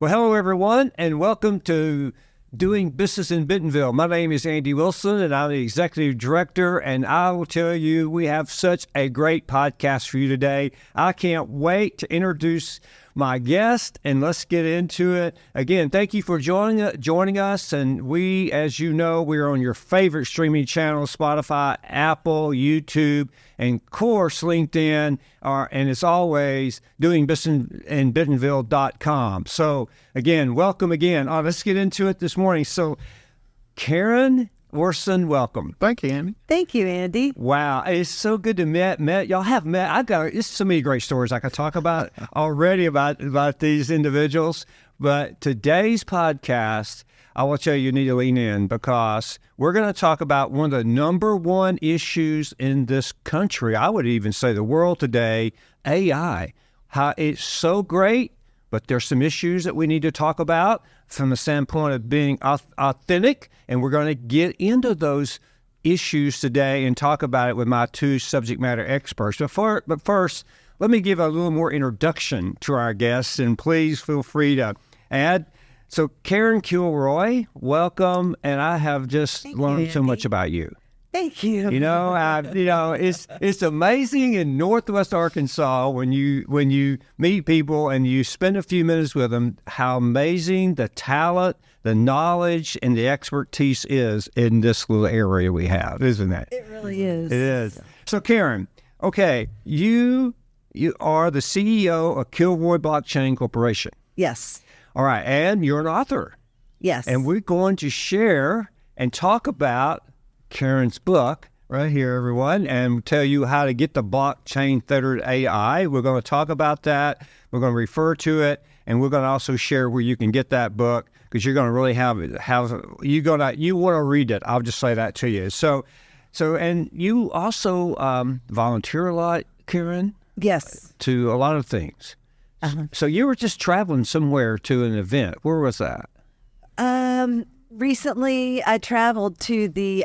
Well, hello, everyone, and welcome to Doing Business in Bentonville. My name is Andy Wilson, and I'm the Executive Director, and I will tell you, we have such a great podcast for you today. I can't wait to introduce my guest, and let's get into it. Again, thank you for joining us, and we, as you know, we're on your favorite streaming channels, Spotify, Apple, YouTube, and of course, LinkedIn, and as always, doingbusinessinbentonville.com. So again, welcome again. Let's get into it this morning. So Karen Orson, welcome. Thank you, Andy. Thank you, Andy. Wow, it's so good to meet. Y'all have met. It's so many great stories I could talk about already about these individuals. But today's podcast, I will tell you need to lean in because we're going to talk about one of the number one issues in this country. I would even say the world today, AI. How it's so great, but there's some issues that we need to talk about from the standpoint of being authentic, and we're going to get into those issues today and talk about it with my two subject matter experts. But first, let me give a little more introduction to our guests, and please feel free to add. So Karen Kilroy, welcome, and I have just learned so much about you. Thank you. It's amazing in Northwest Arkansas when you meet people and you spend a few minutes with them, how amazing the talent, the knowledge, and the expertise is in this little area we have, isn't it? It really is. It is. So Karen, okay, you are the CEO of Kilroy Blockchain Corporation. Yes. All right, and you're an author. Yes. And we're going to share and talk about Karen's book right here, everyone, and tell you how to get the blockchain-tethered AI. We're going to talk about that. We're going to refer to it, and we're going to also share where you can get that book because you're going to really you want to read it. I'll just say that to you. So, and you also volunteer a lot, Karen. Yes. To a lot of things. Uh-huh. So you were just traveling somewhere to an event. Where was that? Recently, I traveled to the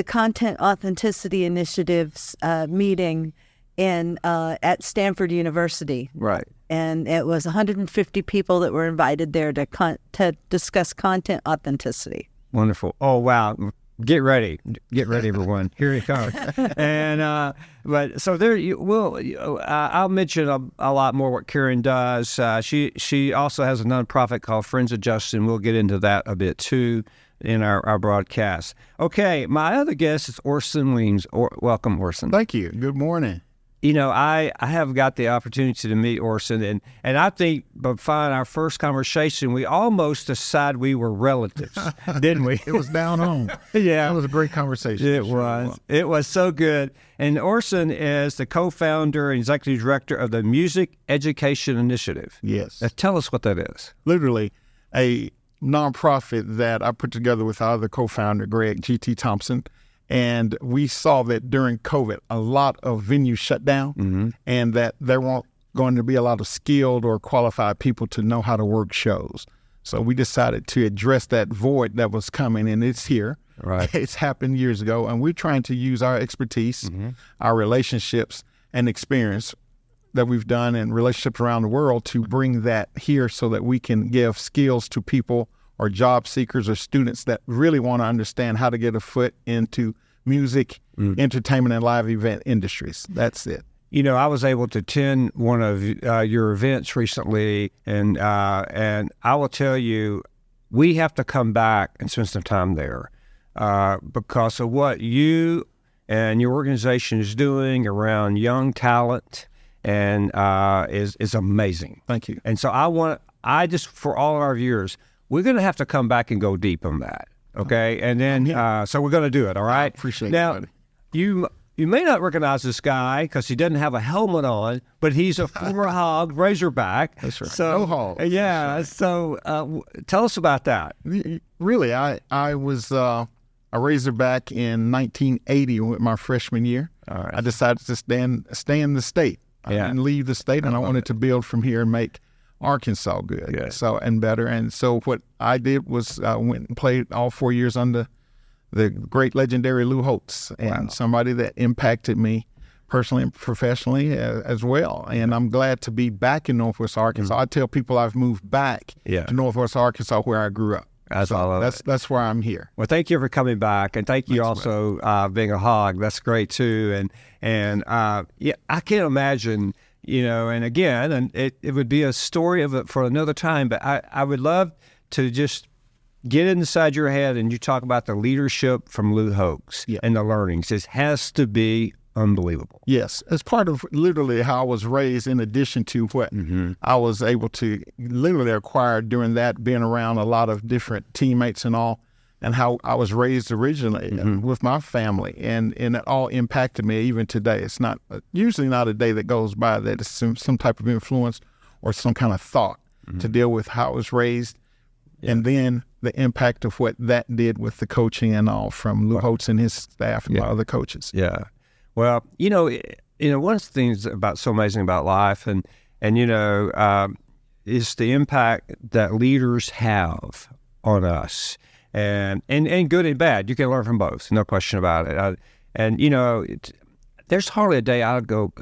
Content Authenticity Initiative's meeting at Stanford University. Right. And it was 150 people that were invited there to discuss content authenticity. Wonderful. Oh, wow. Get ready, everyone. Here it comes. And but so there you will. I'll mention a lot more what Karen does. She also has a nonprofit called Friends of Justice. We'll get into that a bit too in our broadcast. Okay, my other guest is Orson Weems. Welcome, Orson. Thank you. Good morning. You know, I have got the opportunity to meet Orson, and I think by our first conversation, we almost decided we were relatives, didn't we? It was down home. Yeah. It was a great conversation. It was. It was so good. And Orson is the co-founder and executive director of the Music Education Initiative. Yes. Now, tell us what that is. Literally a nonprofit that I put together with our other co-founder, Greg G.T. Thompson. And we saw that during COVID, a lot of venues shut down and that there weren't going to be a lot of skilled or qualified people to know how to work shows. So we decided to address that void that was coming, and it's here. Right. It's happened years ago, and we're trying to use our expertise, our relationships, and experience that we've done in relationships around the world to bring that here so that we can give skills to people or job seekers or students that really want to understand how to get a foot into music, entertainment, and live event industries. That's it. You know, I was able to attend one of your events recently, and I will tell you, we have to come back and spend some time there because of what you and your organization is doing around young talent, and is amazing. Thank you. And so I just for all of our viewers, we're going to have to come back and go deep on that, okay? And then, so we're going to do it, all right? I appreciate it, now, buddy. You may not recognize this guy because he doesn't have a helmet on, but he's a former Hog, Razorback. That's right. So, Go Hogs. Yeah, Right. So tell us about that. Really, I was a Razorback in 1980 with my freshman year. All right. I decided to stay in the state. I didn't leave the state, and I wanted to build from here and make Arkansas good. Yeah. So and better. And so what I did was went and played all 4 years under the great legendary Lou Holtz, and somebody that impacted me personally and professionally as well. And I'm glad to be back in Northwest Arkansas. I tell people I've moved back to Northwest Arkansas where I grew up. That's why I'm here. Well, thank you for coming back, and thank you also being a hog. That's great too. And I can't imagine, and again, and it would be a story of it for another time. But I would love to just get inside your head and you talk about the leadership from Lou Holtz and the learnings. It has to be unbelievable. Yes. As part of literally how I was raised, in addition to what I was able to literally acquire during that, being around a lot of different teammates and all, and how I was raised originally with my family. And it all impacted me even today. It's not usually not a day that goes by that is some type of influence or some kind of thought to deal with how I was raised. And then the impact of what that did with the coaching and all from Lou Holtz and his staff and other coaches. Yeah. Well, one of the things about so amazing about life and is the impact that leaders have on us, and good and bad. You can learn from both, no question about it. There's hardly a day I go,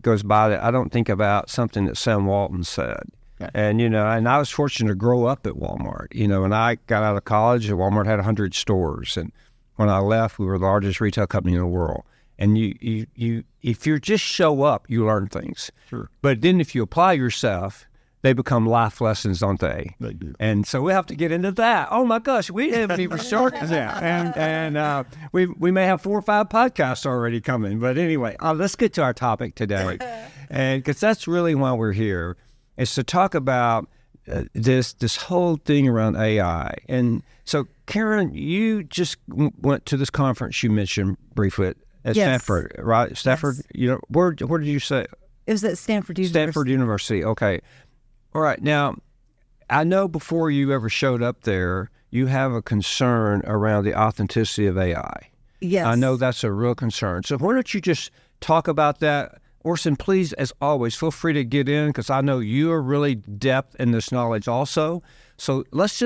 goes by that I don't think about something that Sam Walton said. Okay. And I was fortunate to grow up at Walmart. When I got out of college, Walmart had 100 stores, and when I left, we were the largest retail company in the world. And you if you just show up, you learn things. Sure. But then if you apply yourself, they become life lessons, don't they? They do. And so we have to get into that. Oh my gosh, we haven't even started that. And we may have 4 or 5 podcasts already coming. But anyway, let's get to our topic today. And because that's really why we're here, is to talk about this whole thing around AI. And so, Karen, you just went to this conference you mentioned briefly at Stanford, right? Stanford, where did you say? It was at Stanford University. Stanford University, okay. All right, now, I know before you ever showed up there, you have a concern around the authenticity of AI. Yes. I know that's a real concern. So why don't you just talk about that? Orson, please, as always, feel free to get in because I know you are really depth in this knowledge also. So let's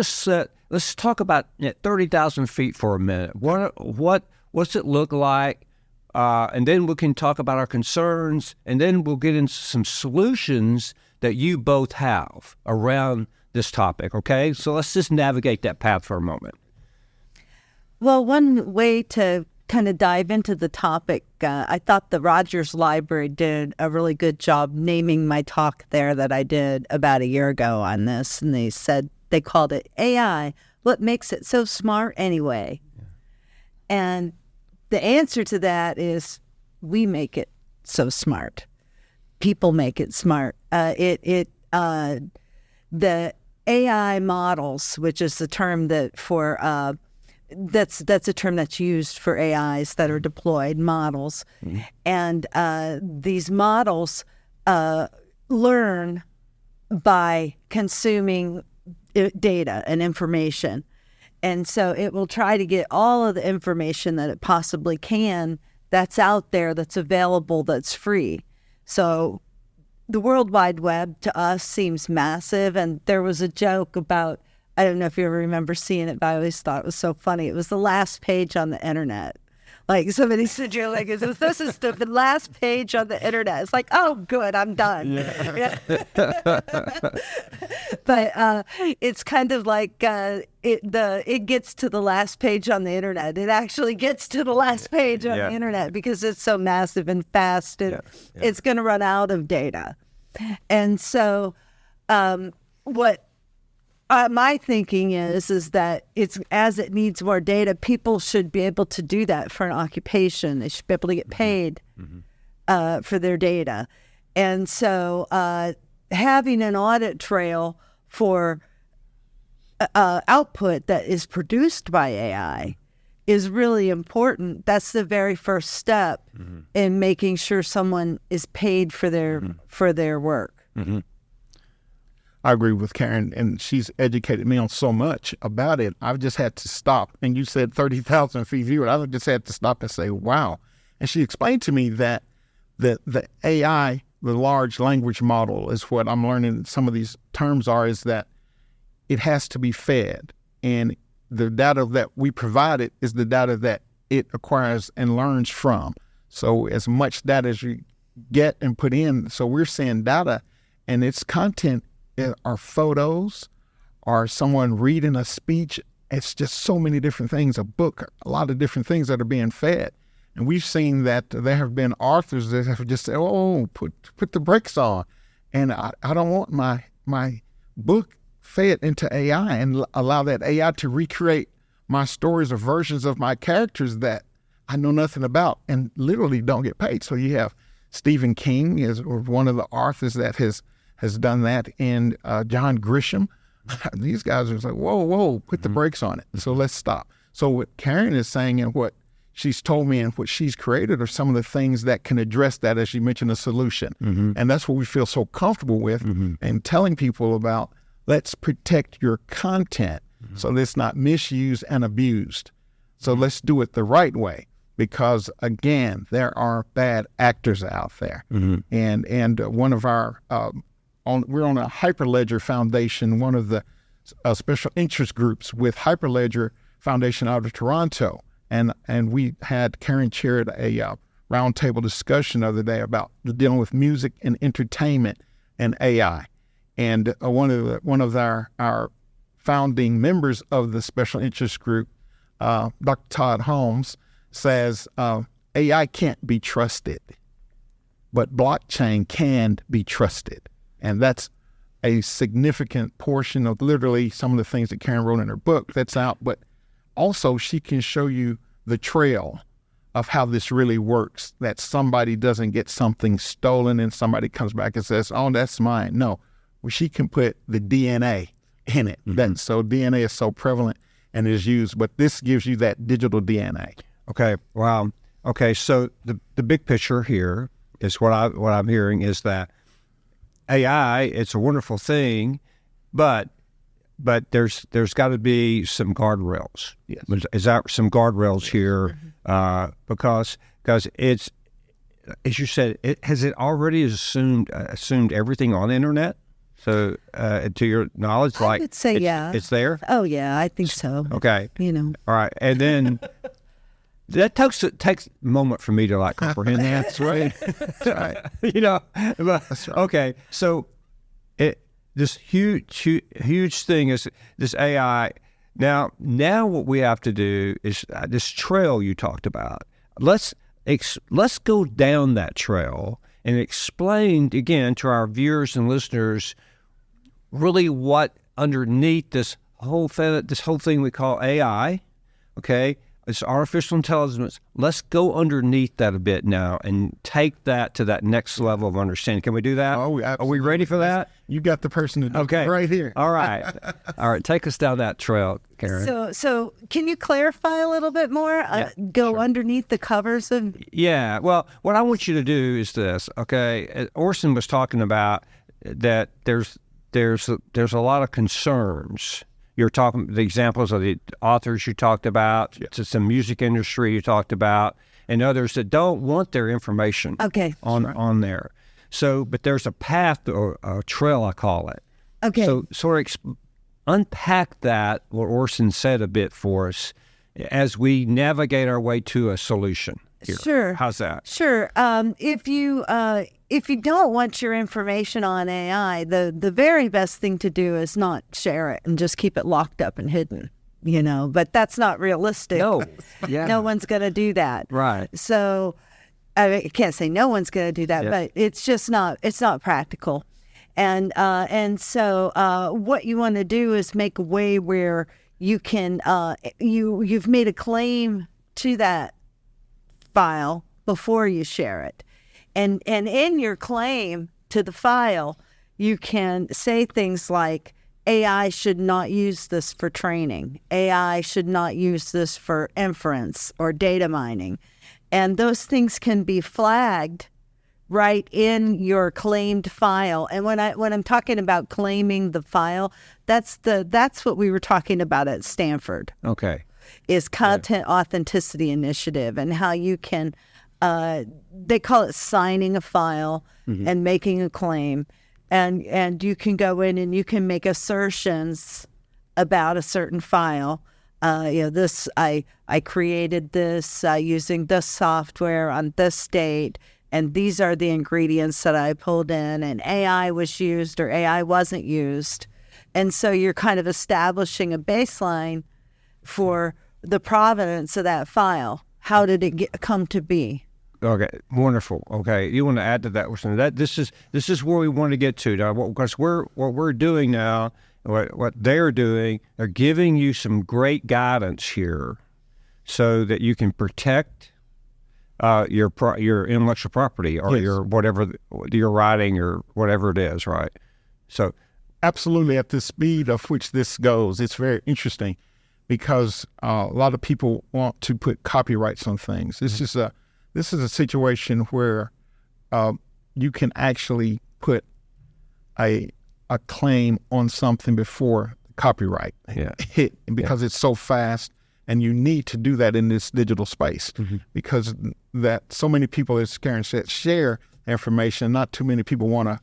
talk about 30,000 feet for a minute. What's it look like? And then we can talk about our concerns, and then we'll get into some solutions that you both have around this topic, okay? So let's just navigate that path for a moment. Well, one way to kind of dive into the topic, I thought the Rogers Library did a really good job naming my talk there that I did about a year ago on this. And they called it AI, what makes it so smart anyway? Yeah. And the answer to that is we make it so smart. People make it smart. The AI models, which is the term that's a term that's used for AIs that are deployed, models. Mm-hmm. And these models learn by consuming data and information. And so it will try to get all of the information that it possibly can that's out there, that's available, that's free. So the World Wide Web to us seems massive. And there was a joke about, I don't know if you ever remember seeing it, but I always thought it was so funny. It was the last page on the internet. Like somebody said, this is the last page on the internet. It's like, oh, good, I'm done. Yeah. But it's kind of like it gets to the last page on the internet. It actually gets to the last page on the internet because it's so massive and fast. And it's going to run out of data. And so what my thinking is that it's as it needs more data, people should be able to do that for an occupation. They should be able to get paid for their data. And so having an audit trail for output that is produced by AI is really important. That's the very first step in making sure someone is paid for their work. Mm-hmm. I agree with Karen, and she's educated me on so much about it. I've just had to stop. And you said 30,000 feet view. I've just had to stop and say, wow. And she explained to me that the AI, the large language model, is what I'm learning some of these terms are, is that it has to be fed. And the data that we provide it is the data that it acquires and learns from. So as much data as you get and put in, so we're seeing data, and its content are photos, or someone reading a speech. It's just so many different things, a book, a lot of different things that are being fed. And we've seen that there have been authors that have just said, oh, put the brakes on. And I don't want my book fed into AI and allow that AI to recreate my stories or versions of my characters that I know nothing about and literally don't get paid. So you have Stephen King is one of the authors that has done that, and John Grisham. These guys are like, whoa, put the brakes on it. So let's stop. So what Karen is saying and what she's told me and what she's created are some of the things that can address that, as you mentioned, a solution. And that's what we feel so comfortable with and telling people about. Let's protect your content so that it's not misused and abused. So let's do it the right way, because again, there are bad actors out there. And one of our we're on a Hyperledger Foundation, one of the special interest groups with Hyperledger Foundation out of Toronto. And we had Karen chaired a roundtable discussion the other day about dealing with music and entertainment and AI. And one of our founding members of the special interest group, Dr. Todd Holmes, says AI can't be trusted, but blockchain can be trusted. And that's a significant portion of literally some of the things that Karen wrote in her book that's out. But also she can show you the trail of how this really works, that somebody doesn't get something stolen and somebody comes back and says, oh, that's mine. No, well, she can put the DNA in it. So DNA is so prevalent and is used, but this gives you that digital DNA. Okay. Wow. Okay. So the big picture here is what I'm hearing is that AI, it's a wonderful thing, but there's got to be some guardrails. Yes. Is that some guardrails here? Because it's, as you said, has it already assumed everything on the internet? So to your knowledge, I would say it's there. Oh yeah, I think so. Okay. All right, and then. That takes a moment for me to comprehend that. That's right. That's right. But, that's right. Okay, so this huge thing is this AI. Now what we have to do is this trail you talked about. Let's go down that trail and explain again to our viewers and listeners really what underneath this whole thing we call AI. Okay. It's artificial intelligence. Let's go underneath that a bit now and take that to that next level of understanding. Can we do that? Oh, absolutely. Are we ready for that? You got the person to do it right here. All right. All right. Take us down that trail, Karen. So can you clarify a little bit more? Go underneath the covers of... Yeah. Well, what I want you to do is this, okay? Orson was talking about that there's a lot of concerns. You're talking the examples of the authors you talked about, to some music industry you talked about, and others that don't want their information on there. So, but there's a path or a trail, I call it. Okay. So sort of unpack that, what Orson said a bit for us, as we navigate our way to a solution here. Sure. How's that? Sure. If you don't want your information on AI, the very best thing to do is not share it and just keep it locked up and hidden, but that's not realistic. No. Yeah. No one's going to do that. Right. So I can't say no one's going to do that, but it's just not practical. And so what you want to do is make a way where you can, you've made a claim to that file before you share it. And in your claim to the file, you can say things like, AI should not use this for training. AI should not use this for inference or data mining. And those things can be flagged right in your claimed file. And when I'm talking about claiming the file, that's what we were talking about at Stanford. Okay. Is content authenticity initiative, and how you can they call it signing a file and making a claim, and you can go in and you can make assertions about a certain file This I created this using this software on this date, and these are the ingredients that I pulled in, and AI was used or AI wasn't used. And so you're kind of establishing a baseline for the provenance of that file. How did it come to be? Okay, wonderful. Okay, you want to add to that, Orson? This is where we want to get to now, because what we're doing now, what they're doing, they're giving you some great guidance here, so that you can protect your intellectual property or your whatever your writing or whatever it is, right? So, absolutely, at the speed of which this goes, it's very interesting, because a lot of people want to put copyrights on things. This is a situation where you can actually put a claim on something before copyright hit, because it's so fast, and you need to do that in this digital space, because that so many people, as Karen said, share information. Not too many people want to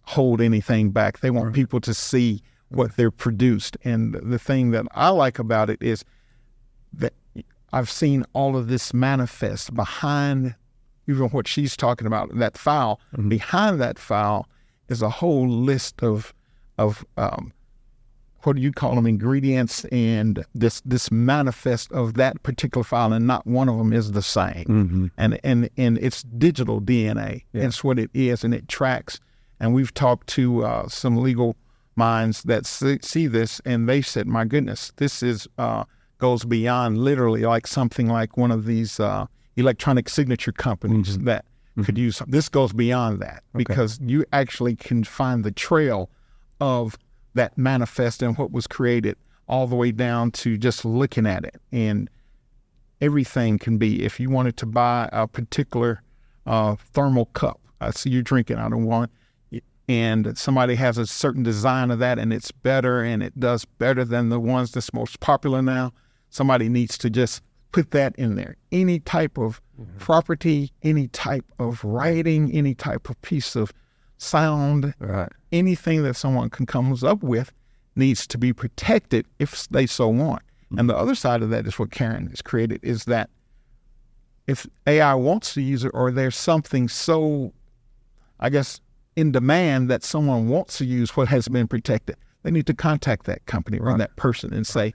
hold anything back. They want people to see what they're produced. And the thing that I like about it is that I've seen all of this manifest behind even what she's talking about, that file. Behind that file is a whole list of what do you call them, ingredients, and this manifest of that particular file, and not one of them is the same. And it's digital DNA. That's what it is, and it tracks. And we've talked to some legal minds that see this, and they said, my goodness, this is goes beyond literally like something like one of these electronic signature companies that could use. This goes beyond that, because you actually can find the trail of that manifest and what was created all the way down to just looking at it. And everything can be, if you wanted to buy a particular thermal cup, I see you drinking, I don't want it, and somebody has a certain design of that, and it's better, and it does better than the ones that's most popular now, somebody needs to just put that in there. Any type of property, any type of writing, any type of piece of sound, anything that someone comes up with needs to be protected if they so want. And the other side of that is what Karen has created, is that if AI wants to use it, or there's something so, I guess, in demand that someone wants to use what has been protected, they need to contact that company or that person and say,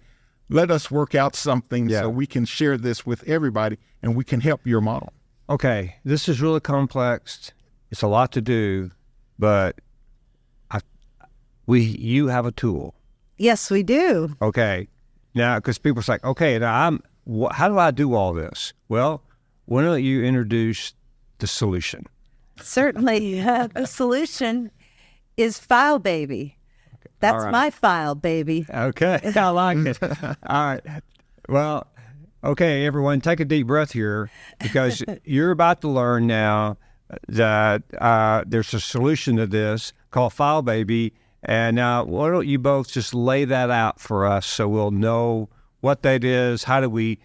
let us work out something so we can share this with everybody and we can help your model. Okay, this is really complex. It's a lot to do, but you have a tool. Yes, we do. Okay, now, because people are like, okay, now how do I do all this? Well, why don't you introduce the solution? Certainly. The solution is File Baby. That's my file, baby. Okay, I like it. All right. Well, okay, everyone, take a deep breath here, because you're about to learn now that there's a solution to this called File Baby. And now, why don't you both just lay that out for us so we'll know what that is? How do we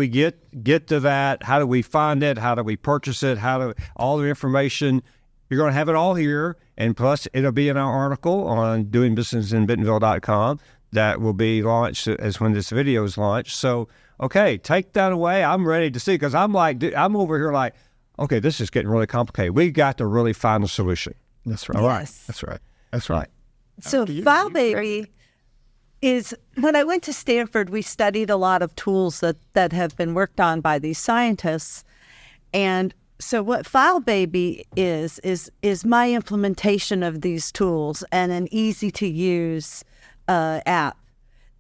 get to that? How do we find it? How do we purchase it? All the information? You're going to have it all here, and plus it'll be in our article on doingbusinessinbentonville.com that will be launched as when this video is launched. So, okay, take that away. I'm ready to see, because I'm over here like, okay, this is getting really complicated. We got to really find a solution. That's right. Yes. That's right. That's right. So File Baby is, when I went to Stanford, we studied a lot of tools that have been worked on by these scientists. And so what File Baby is my implementation of these tools, and an easy-to-use app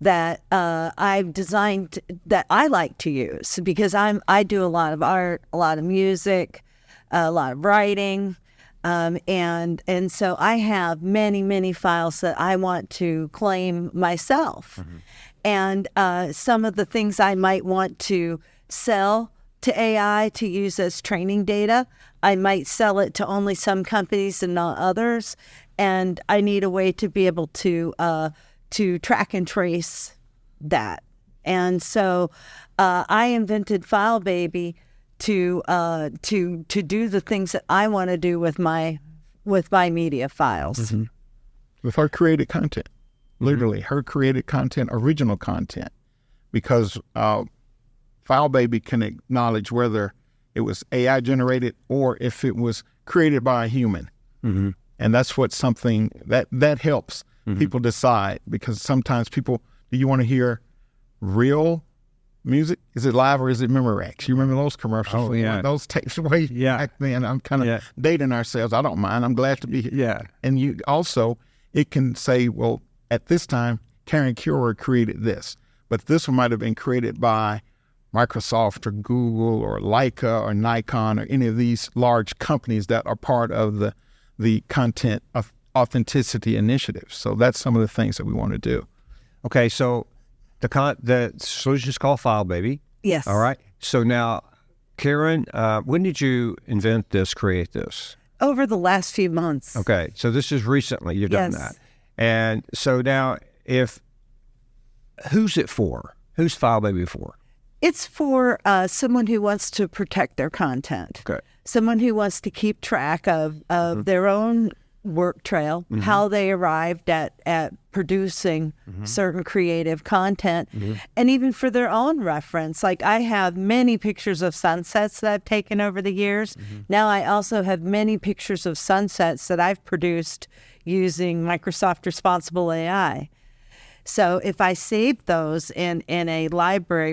that I've designed that I like to use, because I do a lot of art, a lot of music, a lot of writing, and so I have many files that I want to claim myself, and some of the things I might want to sell to AI to use as training data, I might sell it to only some companies and not others, and I need a way to be able to track and trace that. And so I invented File Baby to do the things that I want to do with my media files. With her created content, literally her created content, original content because FileBaby can acknowledge whether it was AI generated or if it was created by a human. Mm-hmm. And that's what something that helps people decide, because sometimes people, do you want to hear real music? Is it live or is it Memorex? You remember those commercials? Oh, yeah. Those tapes way back then. I'm kind of dating ourselves. I don't mind. I'm glad to be here. Yeah. And you also, it can say, well, at this time, Karen Kilroy created this, but this one might have been created by Microsoft or Google or Leica or Nikon or any of these large companies that are part of the content of authenticity initiative. So that's some of the things that we want to do. Okay, so the solution is called FileBaby. Yes. All right. So now, Karen, when did you invent this, create this? Over the last few months. Okay, so this is recently you've done that. And so now, who's it for? Who's FileBaby for? It's for someone who wants to protect their content. Okay. Someone who wants to keep track of their own work trail, how they arrived at producing certain creative content, and even for their own reference. Like, I have many pictures of sunsets that I've taken over the years. Now I also have many pictures of sunsets that I've produced using Microsoft Responsible AI. So if I save those in a library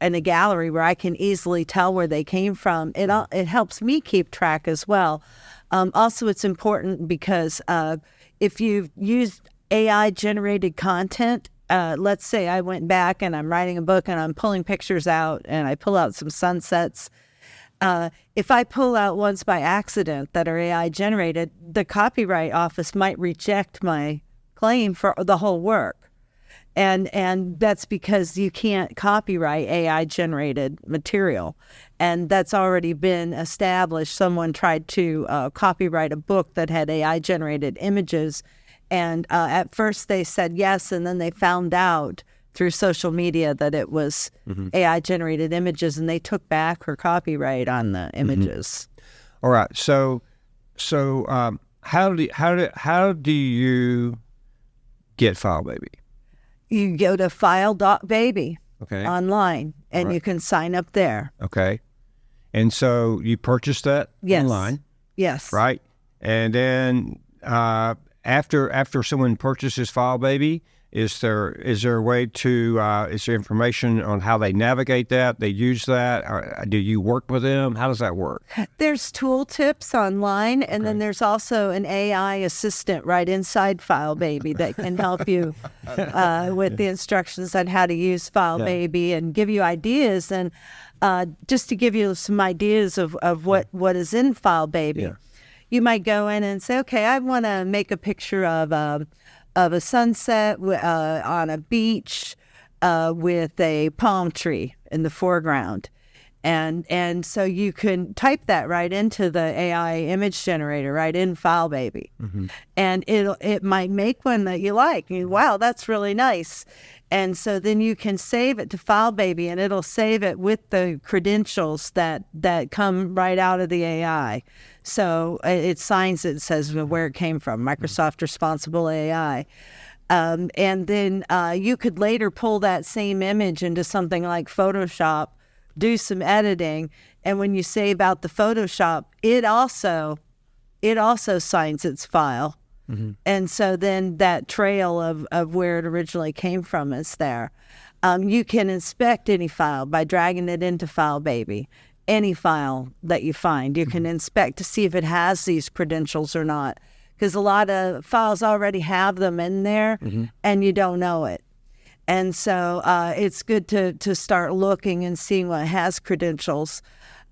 in a gallery where I can easily tell where they came from, it helps me keep track as well. Also, it's important because if you've used AI-generated content, let's say I went back and I'm writing a book and I'm pulling pictures out and I pull out some sunsets. If I pull out ones by accident that are AI-generated, the Copyright Office might reject my claim for the whole work. And that's because you can't copyright AI-generated material. And that's already been established. Someone tried to copyright a book that had AI-generated images. And at first they said yes, and then they found out through social media that it was AI-generated images, and they took back her copyright on the images. All right. So how do you get FileBaby? You go to file.baby Okay. online, and you can sign up there. Okay. And so you purchased that online, Yes. right? And then after someone purchases FileBaby, is there a way to is there information on how they navigate that, they use that, or do you work with them? How does that work? There's tool tips online, and then there's also an AI assistant right inside FileBaby that can help you with the instructions on how to use FileBaby and give you ideas. And just to give you some ideas of what is in FileBaby, you might go in and say, okay, I want to make a picture of a sunset on a beach with a palm tree in the foreground. And so you can type that right into the AI image generator right in FileBaby. And it might make one that you like. Wow, that's really nice. And so then you can save it to FileBaby, and it'll save it with the credentials that come right out of the AI. So it signs it, says where it came from, Microsoft Responsible AI. And then you could later pull that same image into something like Photoshop, do some editing, and when you save out the Photoshop, it also signs its file. And so then that trail of where it originally came from is there. You can inspect any file by dragging it into FileBaby. Any file that you find, you can inspect to see if it has these credentials or not. Because a lot of files already have them in there, and you don't know it. And so it's good to start looking and seeing what has credentials.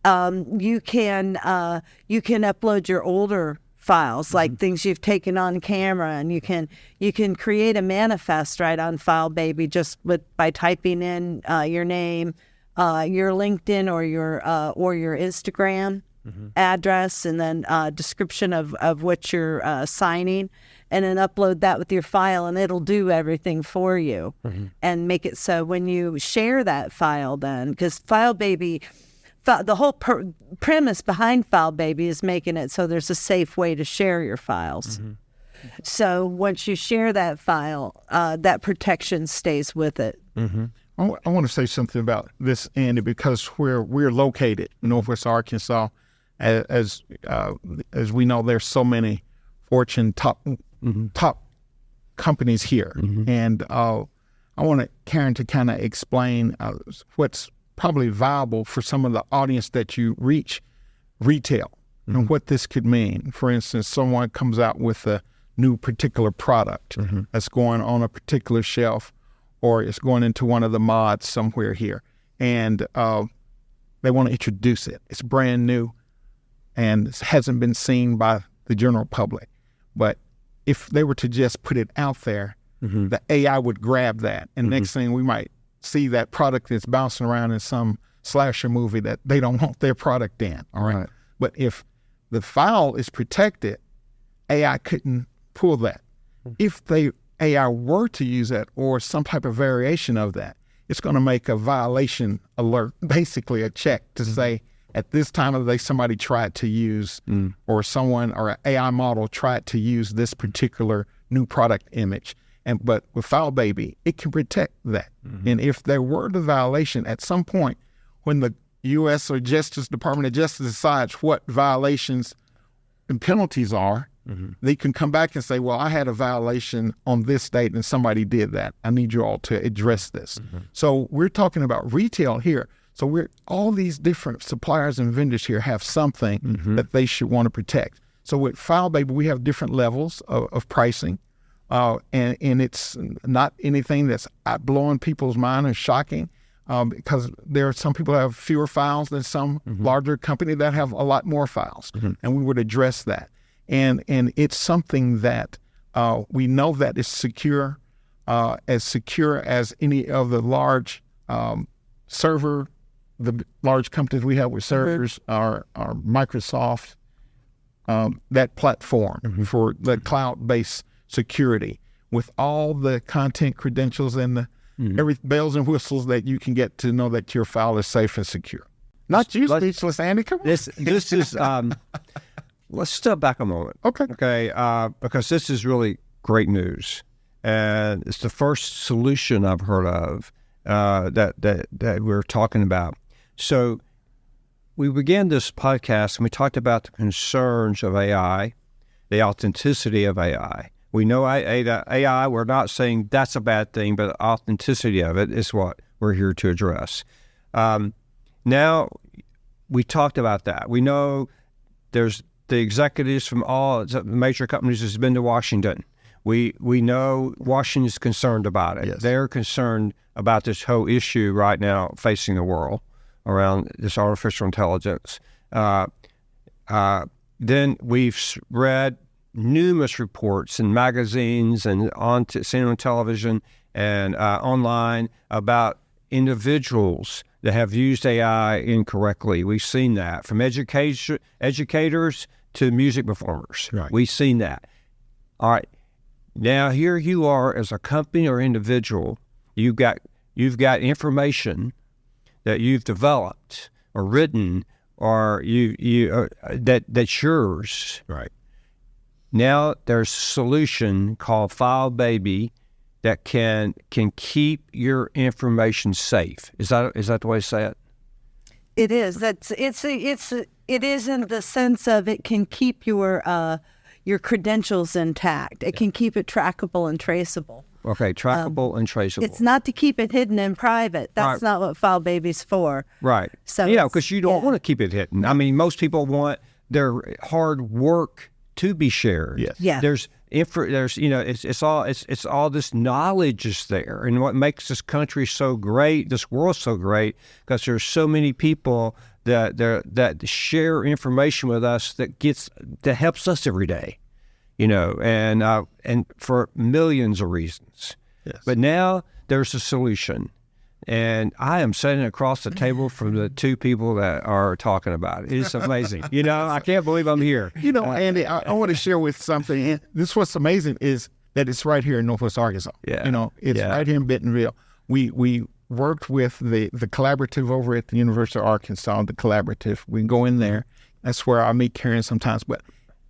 You can upload your older files, like things you've taken on camera, and you can create a manifest right on FileBaby just by typing in your name, your LinkedIn or your Instagram address, and then description of what you're signing, and then upload that with your file, and it'll do everything for you and make it so when you share that file, then, because FileBaby, the whole premise behind FileBaby is making it so there's a safe way to share your files. So once you share that file, that protection stays with it. I want to say something about this, Andy, because where we're located in Northwest Arkansas, as we know, there's so many Fortune top companies here, and I want Karen to kind of explain what's probably viable for some of the audience that you reach, retail, and what this could mean. For instance, someone comes out with a new particular product that's going on a particular shelf, or it's going into one of the mods somewhere here, and they want to introduce it. It's brand new, and it hasn't been seen by the general public. But if they were to just put it out there, the AI would grab that, and next thing we might see that product that's bouncing around in some slasher movie that they don't want their product in. All right. But if the file is protected, AI couldn't pull that. If AI were to use that or some type of variation of that, it's going to make a violation alert, basically a check to say at this time of the day somebody tried to use or someone or an AI model tried to use this particular new product image. But with File Baby, it can protect that. And if there were the violation at some point when the U.S. or Department of Justice decides what violations and penalties are, they can come back and say, well, I had a violation on this date and somebody did that. I need you all to address this. So we're talking about retail here. So all these different suppliers and vendors here have something that they should want to protect. So with File Baby, we have different levels of pricing. And it's not anything that's blowing people's mind or shocking, because there are some people that have fewer files than some larger company that have a lot more files, and we would address that. And it's something that we know that is secure as any of the large the large companies we have with servers are Microsoft, that platform for the cloud-based security with all the content credentials and the every bells and whistles that you can get to know that your file is safe and secure. Not you, speechless, Andy. Come on. This is let's step back a moment. Okay, because this is really great news, and it's the first solution I've heard of that we're talking about. So we began this podcast and we talked about the concerns of AI, the authenticity of AI. We know AI, we're not saying that's a bad thing, but the authenticity of it is what we're here to address. Now, we talked about that. We know there's the executives from all major companies has been to Washington. We know Washington's concerned about it. Yes. They're concerned about this whole issue right now facing the world around this artificial intelligence. Then we've read numerous reports in magazines and seen on television and online about individuals that have used AI incorrectly. We've seen that from educators to music performers. Right. We've seen that. All right. Now here you are as a company or individual. You've got information that you've developed or written or that's yours. Right. Now there's a solution called File Baby that can keep your information safe. Is that the way to say it? It is. It is in the sense of it can keep your credentials intact. It can keep it trackable and traceable. Okay, trackable and traceable. It's not to keep it hidden and private. That's not what File Baby's for. Right. So because you don't want to keep it hidden. I mean, most people want their hard work to be shared. Yes. Yeah. There's it's all this knowledge is there, and what makes this country so great, this world so great, because there's so many people that share information with us that helps us every day, and for millions of reasons. Yes. But now there's a solution. And I am sitting across the table from the two people that are talking about it. It's amazing. I can't believe I'm here. Andy, I want to share with something. And this what's amazing is that it's right here in Northwest Arkansas. Yeah. It's right here in Bentonville. We worked with the collaborative over at the University of Arkansas, the collaborative. We can go in there. That's where I meet Karen sometimes. But,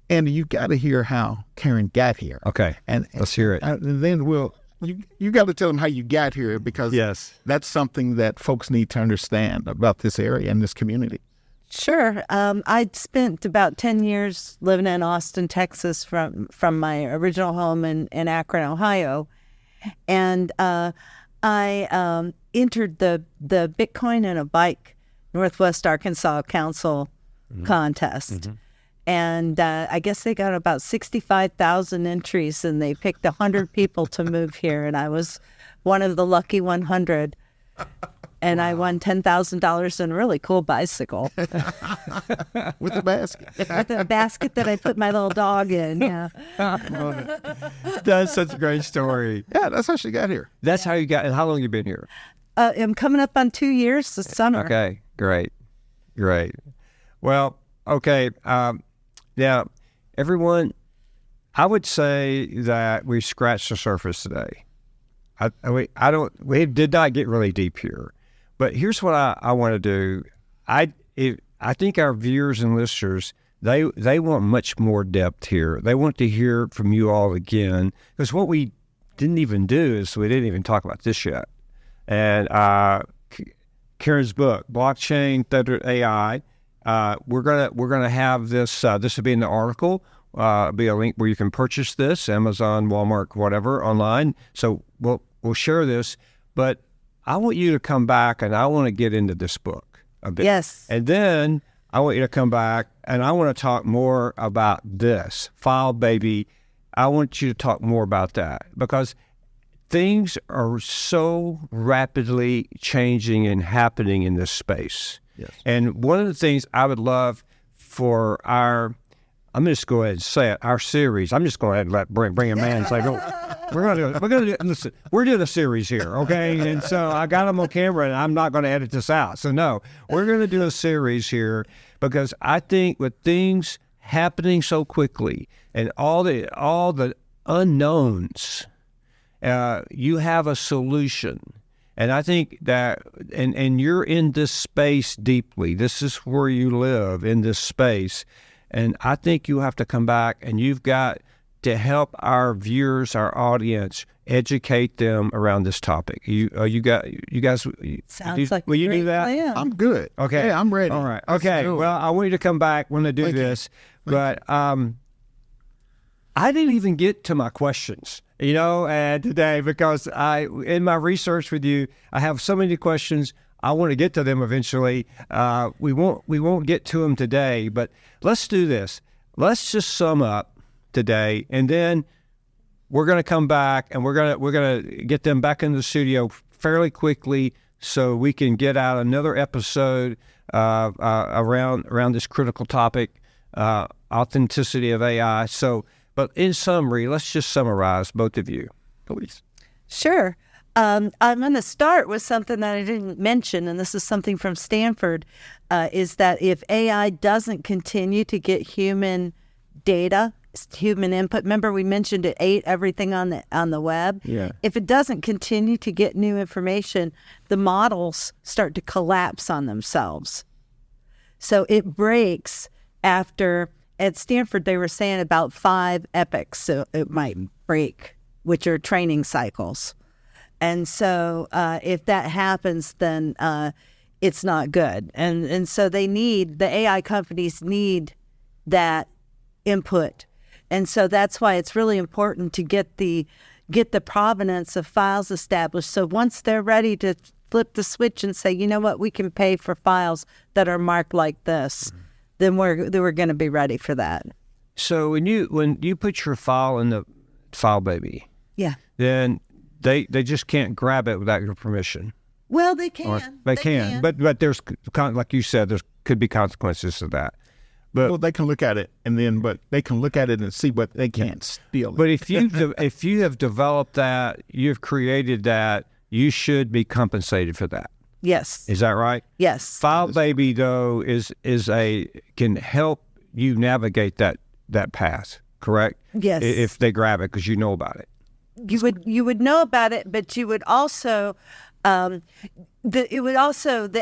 Andy, you got to hear how Karen got here. Okay. And let's hear it. And then you got to tell them how you got here, because that's something that folks need to understand about this area and this community. Sure. I'd spent about 10 years living in Austin, Texas, from my original home in Akron, Ohio. And I entered the Bitcoin and a Bike Northwest Arkansas Council contest. And I guess they got about 65,000 entries, and they picked 100 people to move here. And I was one of the lucky 100. And I won $10,000 in a really cool bicycle. With a basket. With a basket that I put my little dog in. Yeah. That's such a great story. Yeah, that's how she got here. That's how you got. And how long you been here? I'm coming up on 2 years this summer. Okay, great. Well, okay. Now, everyone, I would say that we scratched the surface today. We did not get really deep here. But here's what I want to do. I think our viewers and listeners, they want much more depth here. They want to hear from you all again, because what we didn't even do is we didn't even talk about this yet. And Karen's book, Blockchain Tethered AI. We're gonna have this. This will be in the article. Be a link where you can purchase this, Amazon, Walmart, whatever, online. So we'll share this, but I want you to come back, and I want to get into this book a bit. Yes. And then I want you to come back, and I want to talk more about this File Baby. I want you to talk more about that, because things are so rapidly changing and happening in this space. Yes. And one of the things I would love for I'm just go ahead and say it, our series. I'm just going to bring a man and say, "Go." We're doing a series here, okay? And so I got them on camera, and I'm not going to edit this out. So no, we're going to do a series here, because I think with things happening so quickly and all the unknowns, you have a solution. And I think that, and you're in this space deeply. This is where you live, in this space. And I think you have to come back, and you've got to help our viewers, our audience, educate them around this topic. You guys. Sounds like will you great do that? plan. I'm good. Okay. Yeah, I'm ready. All right. Okay. Well, I want you to come back when I do this, but I didn't even get to my questions, today, because in my research with you, I have so many questions. I want to get to them eventually. We won't get to them today, but let's do this. Let's just sum up today, and then we're going to come back, and we're going to get them back in the studio fairly quickly, so we can get out another episode around this critical topic, authenticity of AI. So, but in summary, let's just summarize, both of you, please. Sure. I'm going to start with something that I didn't mention, and this is something from Stanford, is that if AI doesn't continue to get human data, human input, remember we mentioned it ate everything on the web? Yeah. If it doesn't continue to get new information, the models start to collapse on themselves. So it breaks after, at Stanford, they were saying about 5 epochs, so it might break, which are training cycles. And so if that happens, then it's not good. And so the AI companies need that input. And so that's why it's really important to get the provenance of files established. So once they're ready to flip the switch and say, you know what, we can pay for files that are marked like this, then we're going to be ready for that. So when you put your file in the File Baby, yeah, then they just can't grab it without your permission. Well, they can. Or they can. But there's, like you said, there could be consequences to that. But they can look at it, but they can look at it and see, but they can't steal it. But if you have developed that, you've created that, you should be compensated for that. Yes. Is that right? Yes. File Baby, though, can help you navigate that path, correct? Yes. If they grab it, because you know about it. You would know about it, but you would also the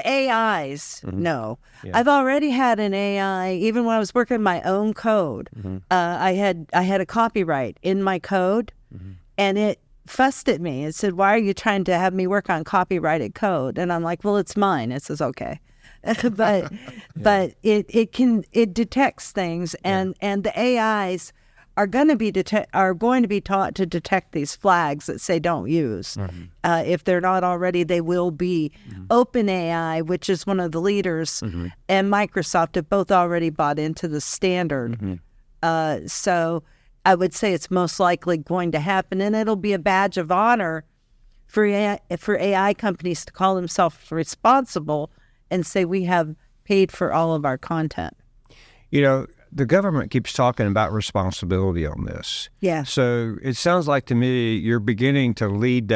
AIs know. Yeah. I've already had an AI, even when I was working my own code. I had a copyright in my code, and fussed at me and said, "Why are you trying to have me work on copyrighted code?" And I'm like, "Well, it's mine." It says, "Okay." but it detects things, and the AIs are going to be taught to detect these flags that say don't use. If they're not already, they will be. OpenAI, which is one of the leaders, and Microsoft have both already bought into the standard. So I would say it's most likely going to happen, and it'll be a badge of honor for AI companies to call themselves responsible and say we have paid for all of our content. You know, the government keeps talking about responsibility on this. Yeah. So it sounds like to me you're beginning to lead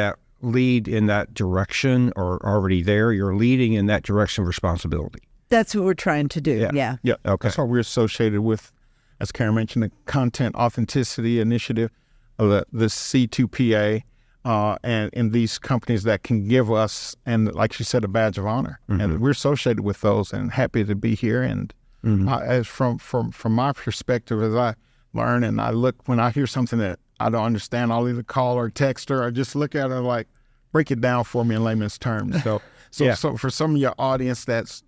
in that direction, or already there. You're leading in that direction of responsibility. That's what we're trying to do. Yeah. Okay. That's what we're associated with, as Karen mentioned, the Content Authenticity Initiative, the C2PA, and these companies that can give us, and like she said, a badge of honor. And we're associated with those, and happy to be here. And as from my perspective, as I learn and I look, when I hear something that I don't understand, I'll either call or text her, or just look at her like, break it down for me in layman's terms. So for some of your audience that's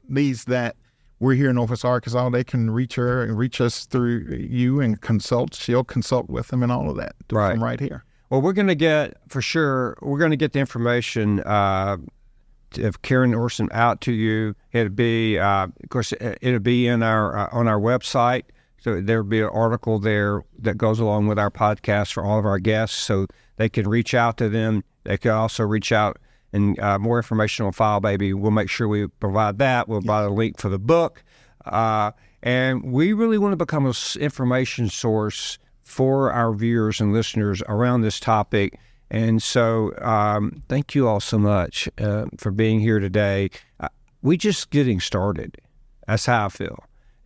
needs that, we're here in Northwest Arkansas, they can reach her and reach us through you and consult. She'll consult with them and all of that from right here. Well, we're going to get the information of Karen Orson out to you. It'll be, of course, it'll be in on our website. So there'll be an article there that goes along with our podcast for all of our guests, so they can reach out to them. They can also reach out, and more information on File Baby. We'll make sure we provide that. We'll provide a link for the book. And we really want to become an information source for our viewers and listeners around this topic. And so thank you all so much for being here today. We're just getting started. That's how I feel.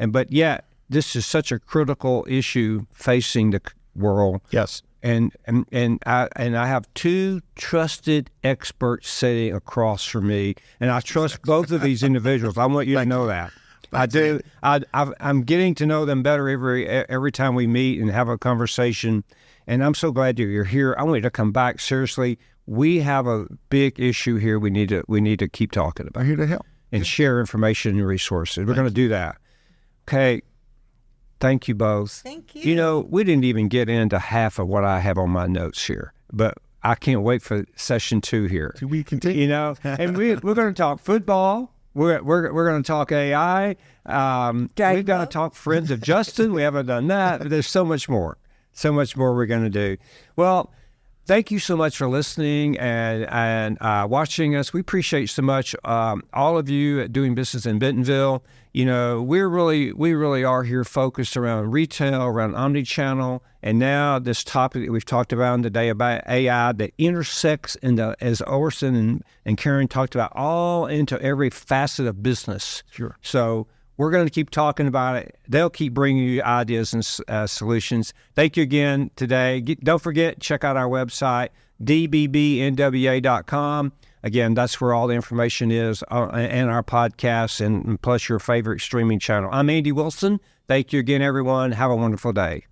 But yet, this is such a critical issue facing the world. Yes. And I have two trusted experts sitting across from me, and I trust both of these individuals. I want you to know that. I do. I'm getting to know them better every time we meet and have a conversation, and I'm so glad that you're here. I want you to come back. Seriously, we have a big issue here. We need to keep talking about. I'm here to help and share information and resources. We're going to do that. Okay. Thank you both. Thank you. You know, we didn't even get into half of what I have on my notes here, but I can't wait for session 2 here. Do we continue? You know, and we're going to talk football. We're going to talk AI. We've got to talk Friends of Justin. We haven't done that. There's so much more. So much more we're going to do. Well, thank you so much for listening and watching us. We appreciate so much all of you at Doing Business in Bentonville. You know, we really are here focused around retail, around omnichannel, and now this topic that we've talked about today about AI that intersects as Orson and Karen talked about, all into every facet of business. Sure. So we're going to keep talking about it. They'll keep bringing you ideas and solutions. Thank you again today. Don't forget, check out our website, dbbnwa.com. Again, that's where all the information is, and our podcasts, and plus your favorite streaming channel. I'm Andy Wilson. Thank you again, everyone. Have a wonderful day.